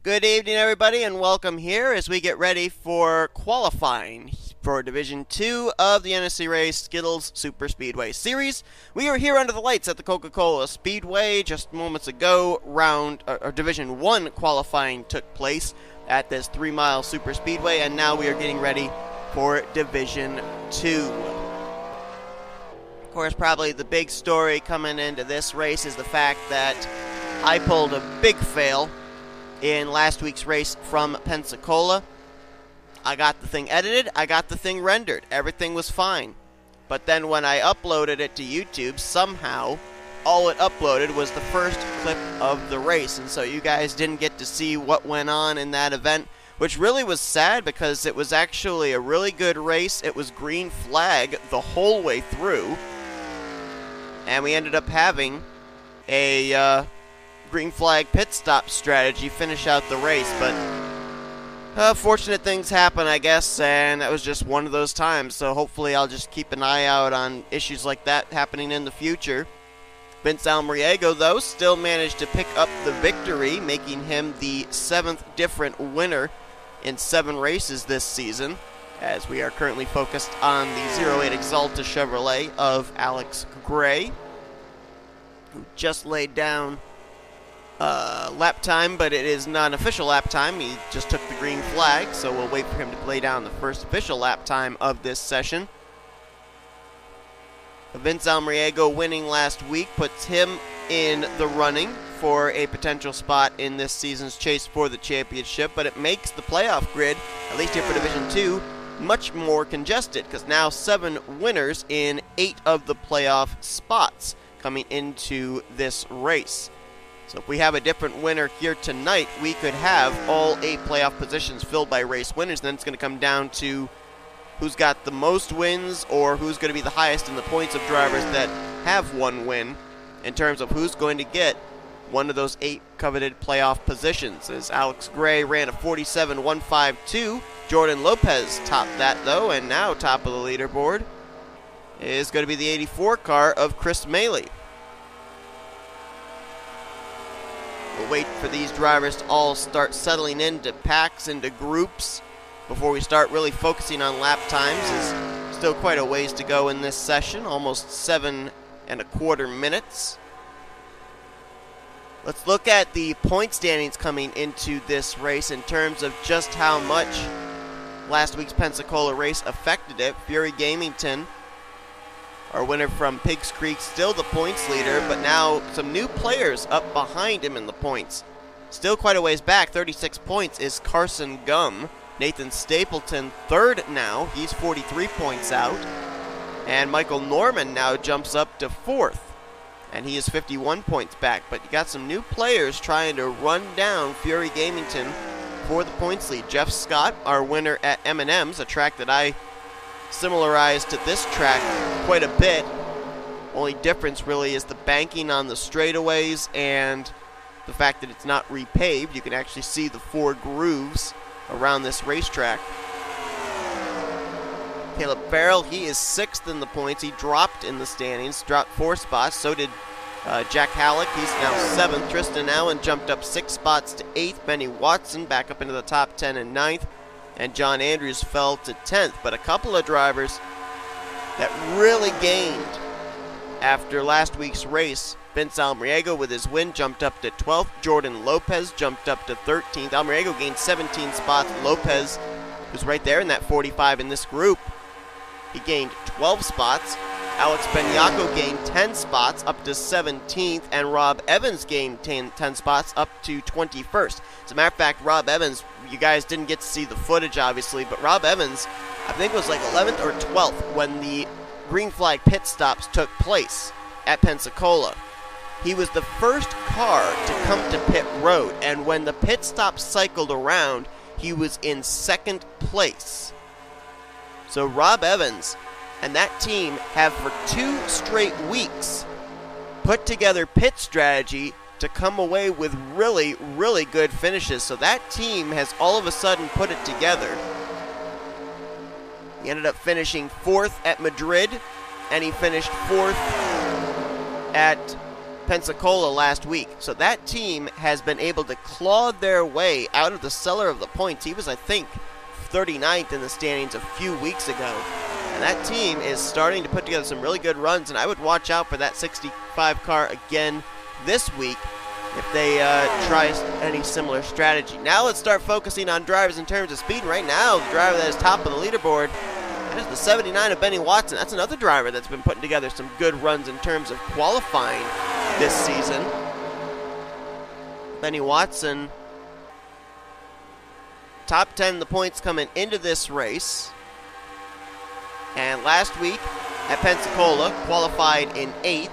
Good evening, everybody, and welcome here as we get ready for qualifying for Division 2 of the NNSCRA Skittles Super Speedway Series. We are here under the lights at the Coca-Cola Speedway. Just moments ago, Division 1 qualifying took place at this 3-mile Super Speedway, and now we are getting ready for Division 2. Of course, probably the big story coming into this race is the fact that I pulled a big fail in last week's race from Pensacola. I got the thing edited, I got the thing rendered, everything was fine. But then when I uploaded it to YouTube, somehow all it uploaded was the first clip of the race, and so you guys didn't get to see what went on in that event, which really was sad because it was actually a really good race. It was green flag the whole way through, and we ended up having a green flag pit stop strategy finish out the race, but fortunate things happen, I guess, and that was just one of those times, so hopefully I'll just keep an eye out on issues like that happening in the future. Vince Almriego, though, still managed to pick up the victory, making him the 7th different winner in 7 races this season, as we are currently focused on the 08 Exalta Chevrolet of Alex Gray, who just laid down lap time, but it is not an official lap time. He just took the green flag, so we'll wait for him to lay down the first official lap time of this session. Vince Almriego winning last week puts him in the running for a potential spot in this season's chase for the championship, but it makes the playoff grid, at least here for Division 2, much more congested, because now 7 winners in 8 of the playoff spots coming into this race. So if we have a different winner here tonight, we could have all 8 playoff positions filled by race winners. Then it's going to come down to who's got the most wins or who's going to be the highest in the points of drivers that have 1 win in terms of who's going to get one of those 8 coveted playoff positions. As Alex Gray ran a 47.152, Jordan Lopez topped that though, and now top of the leaderboard is going to be the 84 car of Chris Maley. We'll wait for these drivers to all start settling into packs, into groups, before we start really focusing on lap times. There's still quite a ways to go in this session, almost 7.25 minutes. Let's look at the point standings coming into this race in terms of just how much last week's Pensacola race affected it. Fury Gamington, our winner from Pigs Creek, still the points leader, but now some new players up behind him in the points. Still quite a ways back, 36 points is Carson Gum. Nathan Stapleton, 3rd now, he's 43 points out. And Michael Norman now jumps up to 4th, and he is 51 points back. But you got some new players trying to run down Fury Gamington for the points lead. Jeff Scott, our winner at M&M's, a track that I similarized to this track quite a bit. Only difference really is the banking on the straightaways and the fact that it's not repaved. You can actually see the 4 grooves around this racetrack. Caleb Farrell, he is 6th in the points. He dropped in the standings, dropped 4 spots. So did Jack Halleck. He's now 7th. Tristan Allen jumped up 6 spots to 8th. Benny Watson back up into the top 10 and 9th. And John Andrews fell to 10th. But a couple of drivers that really gained after last week's race. Vince Almriego with his win jumped up to 12th. Jordan Lopez jumped up to 13th. Almriego gained 17 spots. Lopez, who's right there in that 45 in this group, he gained 12 spots. Alex Benyako gained 10 spots up to 17th, and Rob Evans gained 10 spots up to 21st. As a matter of fact, Rob Evans, you guys didn't get to see the footage obviously, but Rob Evans, I think was like 11th or 12th when the green flag pit stops took place at Pensacola. He was the first car to come to pit road, and when the pit stop cycled around, he was in 2nd place. So Rob Evans and that team have for 2 straight weeks put together pit strategy to come away with really, really good finishes. So that team has all of a sudden put it together. He ended up finishing 4th at Madrid, and he finished 4th at Pensacola last week. So that team has been able to claw their way out of the cellar of the points. He was, I think, 39th in the standings a few weeks ago. And that team is starting to put together some really good runs, and I would watch out for that 65 car again this week if they try any similar strategy. Now let's start focusing on drivers in terms of speed. Right now, the driver that is top of the leaderboard, that is the 79 of Benny Watson. That's another driver that's been putting together some good runs in terms of qualifying this season. Benny Watson, top 10 in the points coming into this race. And last week at Pensacola, qualified in 8th.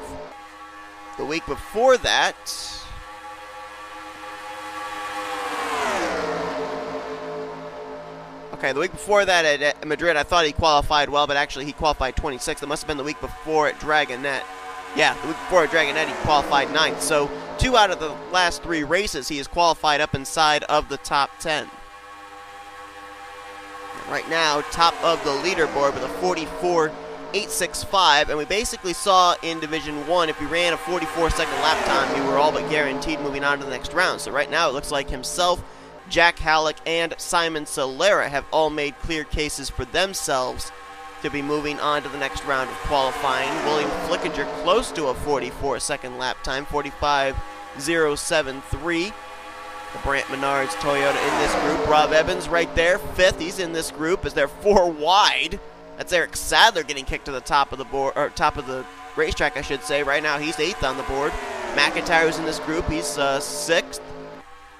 The week before that, the week before that at Madrid, I thought he qualified well, but actually he qualified 26th. It must have been the week before at Dragonette. Yeah, the week before at Dragonette, he qualified 9th. So 2 out of the last 3 races, he has qualified up inside of the top 10. Right now, top of the leaderboard with a 44.865, and we basically saw in Division 1, if you ran a 44-second lap time, you were all but guaranteed moving on to the next round. So right now, it looks like himself, Jack Halleck, and Simon Solera have all made clear cases for themselves to be moving on to the next round of qualifying. William Flickinger close to a 44-second lap time, 45.073. The Brandt Menards Toyota in this group. Rob Evans right there, 5th. He's in this group as they're 4 wide. That's Eric Sadler getting kicked to the top of the board, or top of the racetrack, I should say. Right now, he's 8th on the board. McIntyre's in this group. He's 6th.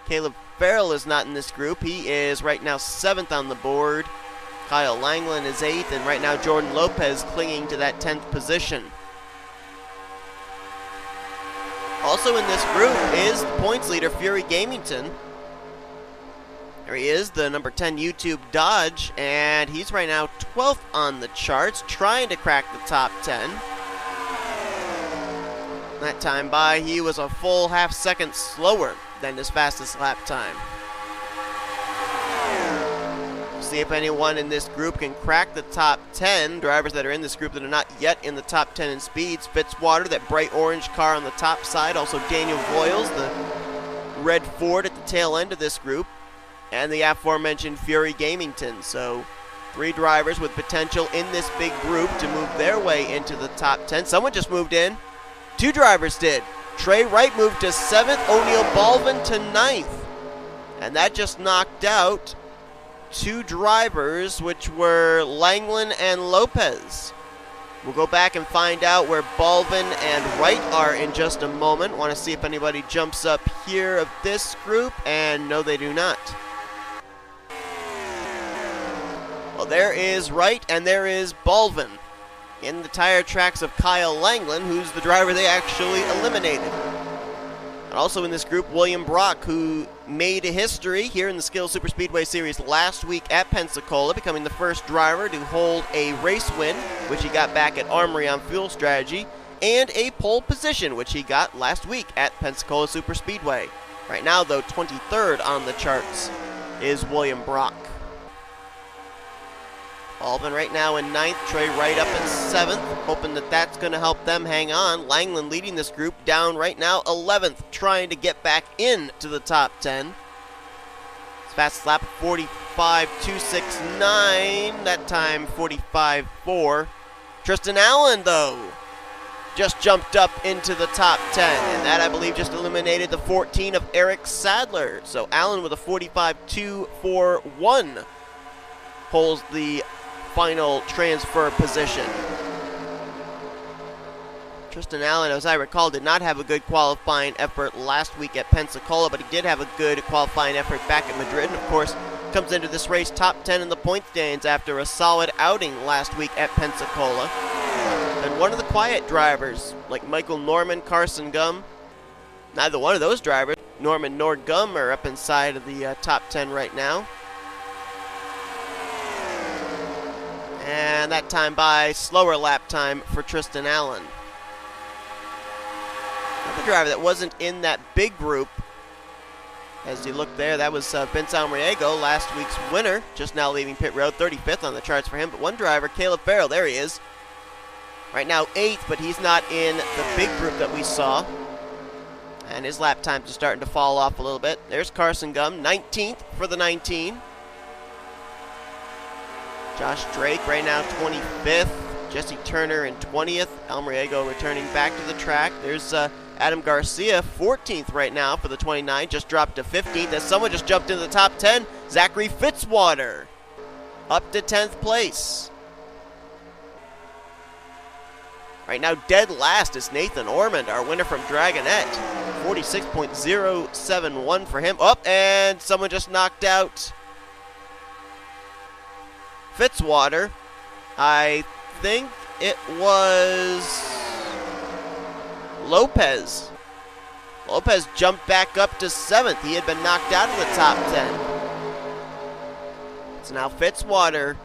Caleb Farrell is not in this group. He is right now 7th on the board. Kyle Langland is 8th, and right now Jordan Lopez clinging to that 10th position. Also in this group is the points leader, Fury Gamington. There he is, the number 10 YouTube Dodge, and he's right now 12th on the charts, trying to crack the top 10. That time by, he was a full half second slower than his fastest lap time. See if anyone in this group can crack the top 10. Drivers that are in this group that are not yet in the top 10 in speeds. Fitzwater, that bright orange car on the top side. Also Daniel Voiles, the red Ford at the tail end of this group. And the aforementioned Fury Gamington. So 3 drivers with potential in this big group to move their way into the top 10. Someone just moved in. 2 drivers did. Trey Wright moved to 7th, O'Neal Baldwin to 9th. And that just knocked out 2 drivers, which were Langland and Lopez. We'll go back and find out where Baldwin and Wright are in just a moment. Want to see if anybody jumps up here of this group, and no, they do not. Well, there is Wright and there is Baldwin in the tire tracks of Kyle Langland, who's the driver they actually eliminated. And also in this group, William Brock, who made history here in the Skittles Superspeedway Series last week at Pensacola, becoming the first driver to hold a race win, which he got back at Armory on Fuel Strategy, and a pole position, which he got last week at Pensacola Superspeedway. Right now, though, 23rd on the charts is William Brock. Baldwin right now in 9th, Trey Wright up in 7th, hoping that that's going to help them hang on. Langland leading this group down right now 11th, trying to get back into the top 10. His fastest lap 45.269, that time 45.4. Tristan Allen, though, just jumped up into the top 10, and that, I believe, just eliminated the 14 of Eric Sadler. So Allen with a 45.241 holds the final transfer position. Tristan Allen, as I recall, did not have a good qualifying effort last week at Pensacola, but he did have a good qualifying effort back at Madrid, and of course comes into this race top 10 in the point standings after a solid outing last week at Pensacola. And one of the quiet drivers, like Michael Norman, Carson Gum, neither one of those drivers, Norman nor Gum, are up inside of the top 10 right now. And that time by, slower lap time for Tristan Allen. Another driver that wasn't in that big group, as you look there, that was Vince Almriego, last week's winner, just now leaving pit road, 35th on the charts for him. But one driver, Caleb Farrell, there he is. Right now 8th, but he's not in the big group that we saw. And his lap times are starting to fall off a little bit. There's Carson Gum, 19th for the 19. Josh Drake right now 25th. Jesse Turner in 20th. Almriego returning back to the track. There's Adam Garcia, 14th right now for the 29. Just dropped to 15th as someone just jumped into the top 10. Zachary Fitzwater up to 10th place. Right now, dead last is Nathan Ormond, our winner from Dragonette. 46.071 for him. Oh, and someone just knocked out Fitzwater. I think it was Lopez. Lopez jumped back up to 7th. He had been knocked out of the top 10. So now Fitzwater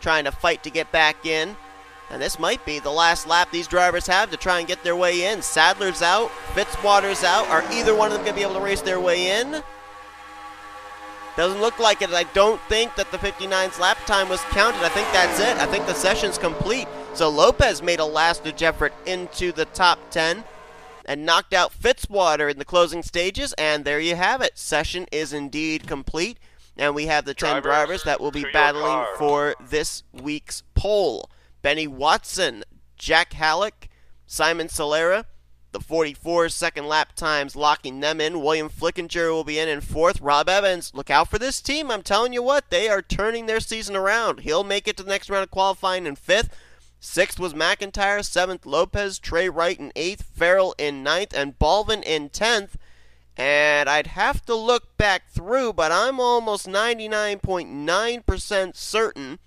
trying to fight to get back in. And this might be the last lap these drivers have to try and get their way in. Sadler's out. Fitzwater's out. Are either one of them going to be able to race their way in? Doesn't look like it. I don't think that the 59's lap time was counted. I think that's it. I think the session's complete. So Lopez made a last-ditch effort into the top 10 and knocked out Fitzwater in the closing stages. And there you have it. Session is indeed complete. And we have the 10 drivers that will be battling for this week's pole. Benny Watson, Jack Halleck, Simon Solera, the 44 second lap times locking them in. William Flickinger will be in 4th. Rob Evans, look out for this team. I'm telling you what, they are turning their season around. He'll make it to the next round of qualifying in 5th. 6th was McIntyre, 7th Lopez, Trey Wright in 8th, Farrell in 9th, and Balvin in 10th. And I'd have to look back through, but I'm almost 99.9% certain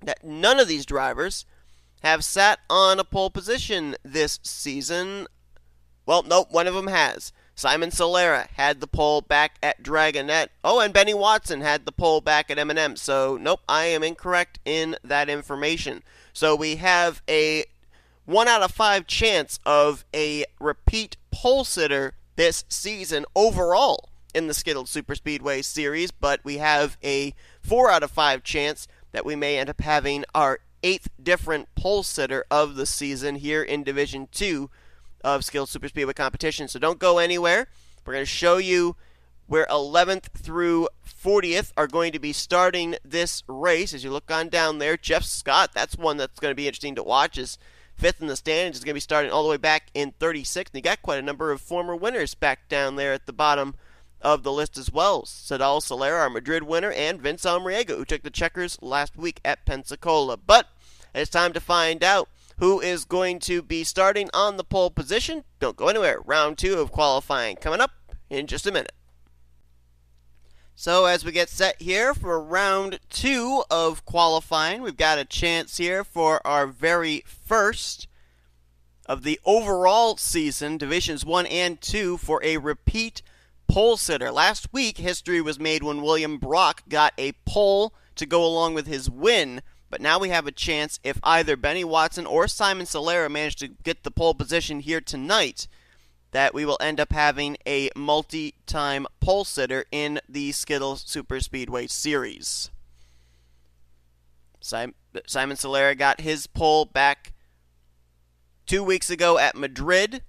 that none of these drivers have sat on a pole position this season. Well, nope, one of them has. Simon Solera had the pole back at Dragonette. Oh, and Benny Watson had the pole back at M&M. So, nope, I am incorrect in that information. So we have a 1 out of 5 chance of a repeat pole sitter this season overall in the Skittles Superspeedway Series, but we have a 4 out of 5 chance that we may end up having our 8th different pole sitter of the season here in Division 2 of Skittles Superspeedway competition. So don't go anywhere. We're going to show you where 11th through 40th are going to be starting this race. As you look on down there, Jeff Scott, that's one that's going to be interesting to watch, is 5th in the standings, is going to be starting all the way back in 36th. And you got quite a number of former winners back down there at the bottom of the list as well. Sadal Solera, our Madrid winner, and Vince Almriego, who took the checkers last week at Pensacola. But it's time to find out who is going to be starting on the pole position. Don't go anywhere. Round 2 of qualifying coming up in just a minute. So as we get set here for round 2 of qualifying, we've got a chance here for our very first of the overall season, Divisions 1 and 2, for a repeat pole sitter. Last week, history was made when William Brock got a pole to go along with his win, but now we have a chance if either Benny Watson or Simon Solera manage to get the pole position here tonight, that we will end up having a multi-time pole sitter in the Skittles Superspeedway Series. Simon Solera got his pole back 2 weeks ago at Madrid.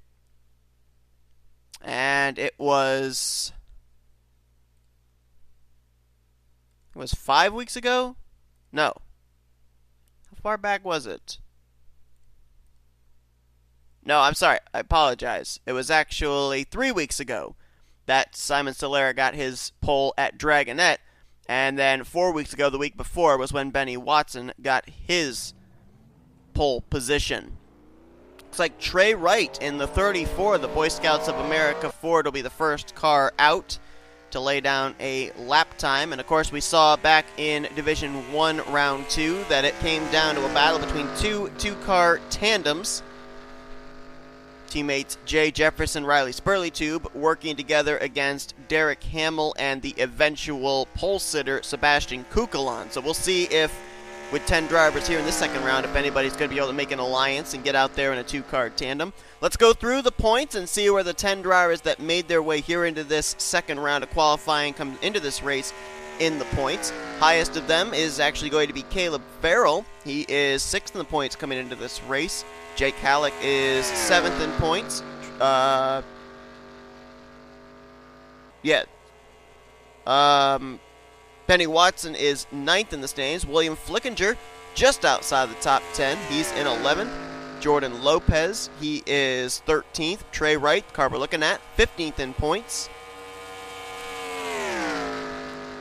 And it was 5 weeks ago? No. How far back was it? No, I'm sorry. I apologize. It was actually 3 weeks ago that Simon Solera got his pole at Dragonette. And then 4 weeks ago, the week before, was when Benny Watson got his pole position. Looks like Trey Wright in the 34, the Boy Scouts of America Ford, will be the first car out to lay down a lap time. And of course, we saw back in Division 1 Round 2 that it came down to a battle between two-car tandems. Teammates Jay Jefferson, Riley Spurleytube working together against Derek Hamill and the eventual pole sitter Sebastian Kukalon. So we'll see if, with 10 drivers here in this second round, if anybody's going to be able to make an alliance and get out there in a two-car tandem. Let's go through the points and see where the 10 drivers that made their way here into this second round of qualifying come into this race in the points. Highest of them is actually going to be Caleb Farrell. He is 6th in the points coming into this race. Jake Halleck is 7th in points. Yeah. Benny Watson is 9th in the standings. William Flickinger just outside the top 10. He's in 11th. Jordan Lopez, he is 13th. Trey Wright, car we're looking at, 15th in points.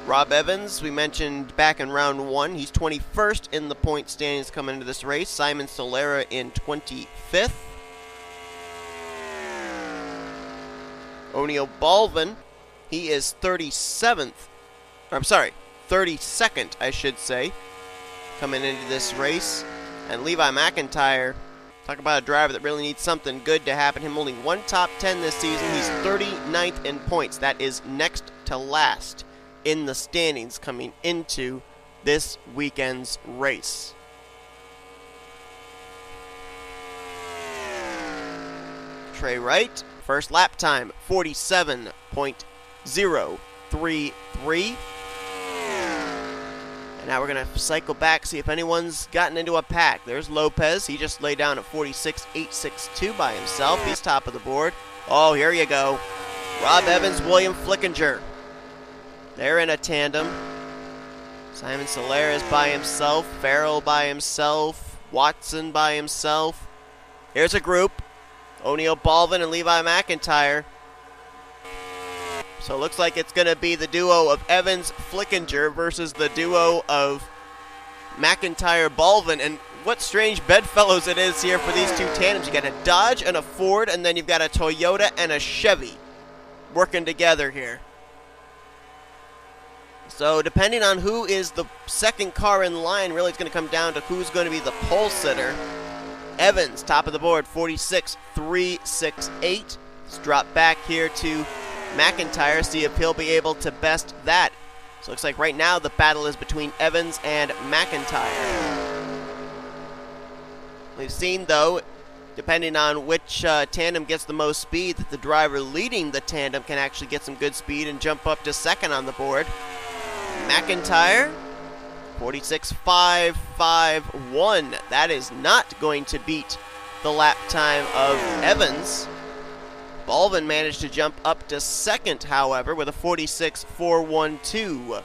Rob Evans, we mentioned back in round 1. He's 21st in the point standings coming into this race. Simon Solera in 25th. O'Neal Baldwin, he is 37th. I'm sorry, 32nd, I should say, coming into this race. And Levi McIntyre, talk about a driver that really needs something good to happen. Him only one top 10 this season. He's 39th in points. That is next to last in the standings coming into this weekend's race. Trey Wright, first lap time, 47.033. And now we're going to cycle back, see if anyone's gotten into a pack. There's Lopez. He just laid down at 46.862 by himself. He's top of the board. Oh, here you go. Rob Evans, William Flickinger. They're in a tandem. Simon Solera is by himself. Farrell by himself. Watson by himself. Here's a group. O'Neal Baldwin and Levi McIntyre. So it looks like it's going to be the duo of Evans-Flickinger versus the duo of McIntyre-Baldwin. And what strange bedfellows it is here for these two tandems. You got a Dodge and a Ford, and then you've got a Toyota and a Chevy working together here. So depending on who is the second car in line, really it's going to come down to who's going to be the pole sitter. Evans, top of the board, 46.368. Let's drop back here to McIntyre, see if he'll be able to best that. So it looks like right now the battle is between Evans and McIntyre. We've seen, though, depending on which tandem gets the most speed, that the driver leading the tandem can actually get some good speed and jump up to second on the board. McIntyre, 46.551. That is not going to beat the lap time of Evans. Baldwin managed to jump up to second, however, with a 46.412.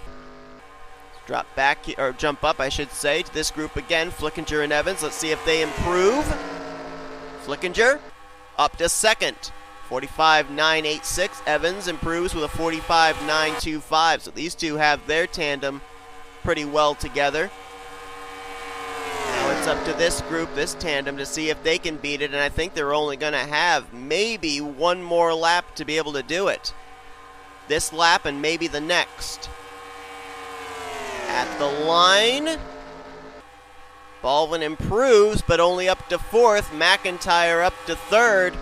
Drop back, or jump up, I should say, to this group again, Flickinger and Evans. Let's see if they improve. Flickinger up to second, 45.986. Evans improves with a 45.925. So these two have their tandem pretty well together. Now it's up to this group, this tandem, to see if they can beat it, and I think they're only going to have maybe one more lap to be able to do it. This lap and maybe the next. At the line, Baldwin improves, but only up to fourth. McIntyre up to third.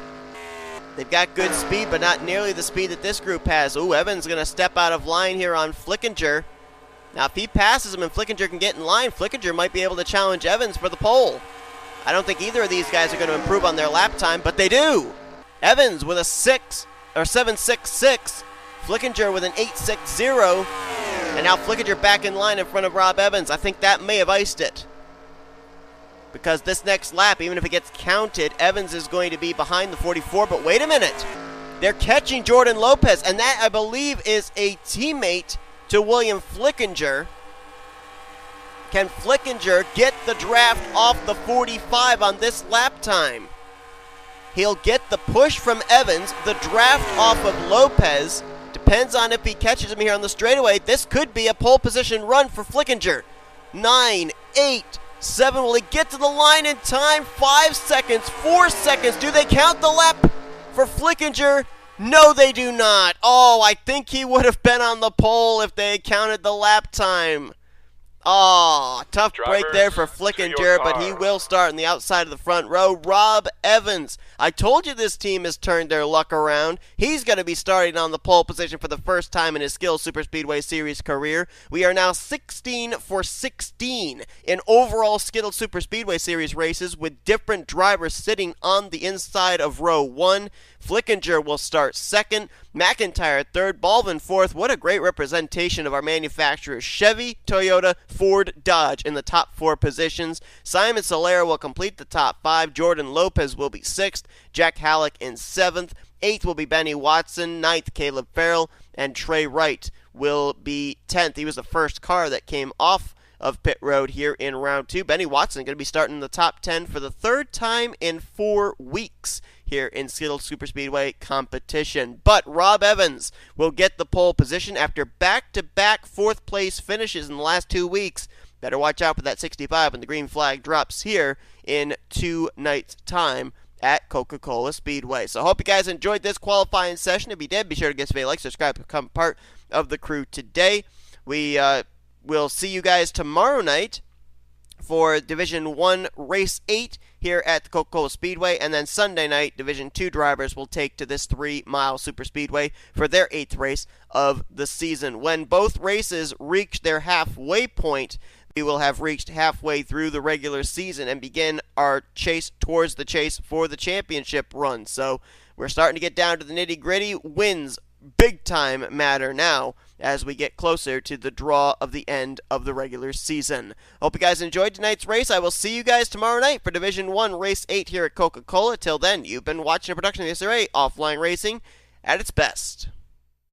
They've got good speed, but not nearly the speed that this group has. Ooh, Evans going to step out of line here on Flickinger. Now, if he passes him and Flickinger can get in line, Flickinger might be able to challenge Evans for the pole. I don't think either of these guys are going to improve on their lap time, but they do. Evans with a 7.66. Flickinger with an 8.60. And now Flickinger back in line in front of Rob Evans. I think that may have iced it. Because this next lap, even if it gets counted, Evans is going to be behind the 44. But wait a minute. They're catching Jordan Lopez. And that, I believe, is a teammate to William Flickinger. Can Flickinger get the draft off the 45 on this lap time? He'll get the push from Evans, the draft off of Lopez. Depends on if he catches him here on the straightaway. This could be a pole position run for Flickinger. 9, 8, 7. Will he get to the line in time? 5 seconds, 4 seconds. Do they count the lap for Flickinger? No, they do not. Oh, I think he would have been on the pole if they had counted the lap time. Oh, tough break there for Flickinger, but he will start on the outside of the front row. Rob Evans. I told you this team has turned their luck around. He's going to be starting on the pole position for the first time in his Skittles Superspeedway Series career. We are now 16 for 16 in overall Skittles Superspeedway Series races with different drivers sitting on the inside of row 1. Flickinger will start second, McIntyre third, Baldwin fourth. What a great representation of our manufacturers. Chevy, Toyota, Ford, Dodge in the top 4 positions. Simon Solera will complete the top 5. Jordan Lopez will be 6th. Jack Halleck in 7th. 8th will be Benny Watson. 9th, Caleb Farrell. and Trey Wright will be 10th. He was the first car that came off of pit road here in round 2. Benny Watson going to be starting in the top 10 for the third time in 4 weeks here in Skittles Superspeedway competition. But Rob Evans will get the pole position after back-to-back 4th place finishes in the last 2 weeks. Better watch out for that 65 when the green flag drops here in 2 nights' time at Coca-Cola Speedway. So I hope you guys enjoyed this qualifying session. If you did, be sure to give us a like, subscribe, become part of the crew today. We will see you guys tomorrow night for Division 1 Race 8 here at the Coca-Cola Speedway, and then Sunday night, Division 2 drivers will take to this 3-mile superspeedway for their 8th race of the season. When both races reach their halfway point, we will have reached halfway through the regular season and begin our chase towards the chase for the championship run. So we're starting to get down to the nitty-gritty. Wins big time matter now as we get closer to the draw of the end of the regular season. Hope you guys enjoyed tonight's race. I will see you guys tomorrow night for Division 1 Race 8 here at Coca-Cola. Till then, you've been watching a production of NNSCRA Offline Racing at its best.